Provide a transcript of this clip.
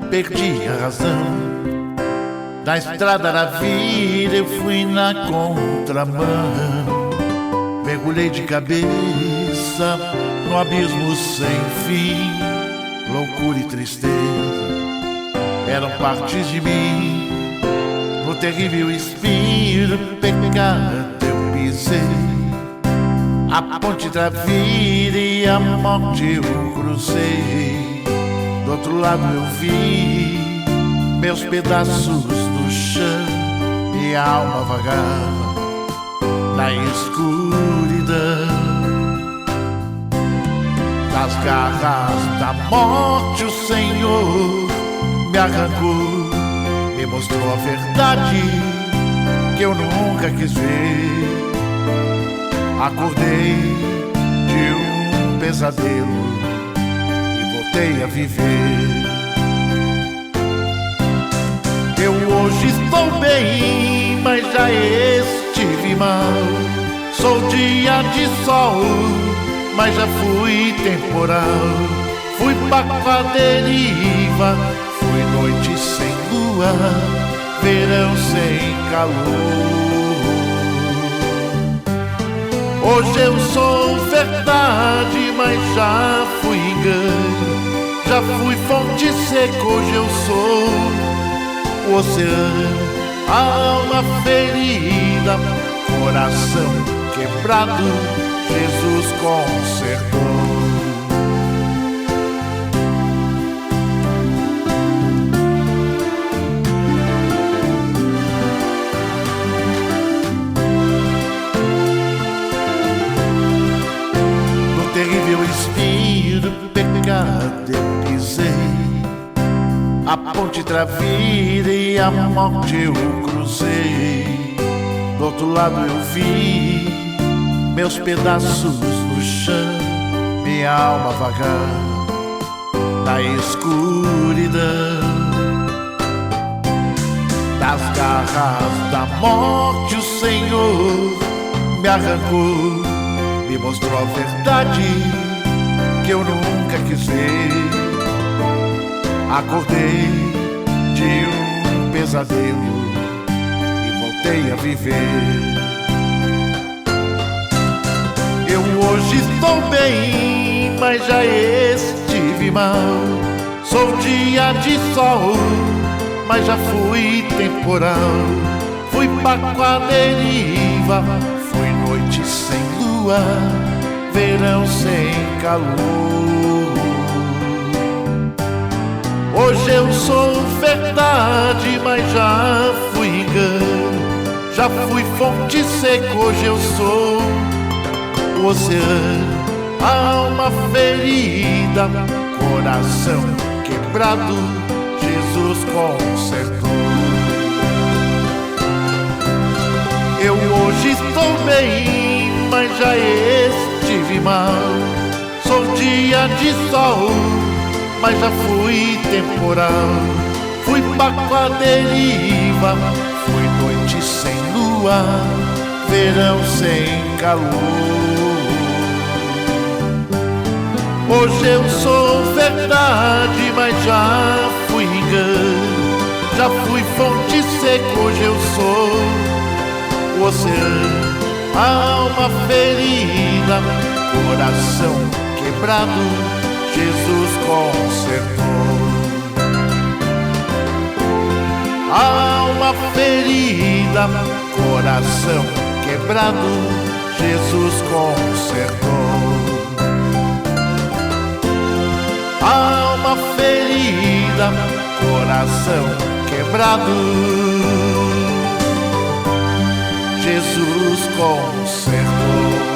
perdi a razão. Da estrada da vida eu fui na contramão. Mergulhei de cabeça no abismo sem fim. Loucura e tristeza eram partes de mim. No terrível espinho do pecado eu pisei. A ponte da vida e a morte eu cruzei. Do outro lado eu vi meus pedaços no chão. Minha alma vagava na escuridão. Das garras da morte o Senhor me arrancou. Me mostrou a verdade que eu nunca quis ver. Acordei de um pesadelo e voltei a viver. Eu hoje estou bem, mas já estive mal. Sou dia de sol, mas já fui temporal. Fui barco à deriva, fui noite sem lua, verão sem calor. Hoje eu sou verdade, mas já fui engano. Já fui fonte seca, hoje eu sou o oceano. Alma ferida, coração quebrado, Jesus consertou. Terrível espinho do pecado eu pisei. A ponte entre a vida e a morte eu cruzei. Do outro lado eu vi meus pedaços no chão. Minha alma vagar na escuridão. Das garras da morte o Senhor me arrancou. Me mostrou a verdade que eu nunca quis ver. Acordei de um pesadelo e voltei a viver. Eu hoje estou bem, mas já estive mal. Sou dia de sol, mas já fui temporal. Fui barco à deriva, fui noite sem lua, verão sem calor. Hoje eu sou verdade, mas já fui engano. Já fui fonte seca, hoje eu sou o oceano. Alma ferida, coração quebrado, Jesus consertou. Eu hoje estou bem, mas já estive mal. Sou dia de sol, mas já fui temporal. Fui barco à deriva, fui noite sem lua, verão sem calor. Hoje eu sou verdade, mas já fui engano. Já fui fonte seca, hoje eu sou o oceano. Alma ferida, coração quebrado, Jesus consertou. Alma ferida, coração quebrado, Jesus consertou. Alma ferida, coração quebrado, Jesus consertou.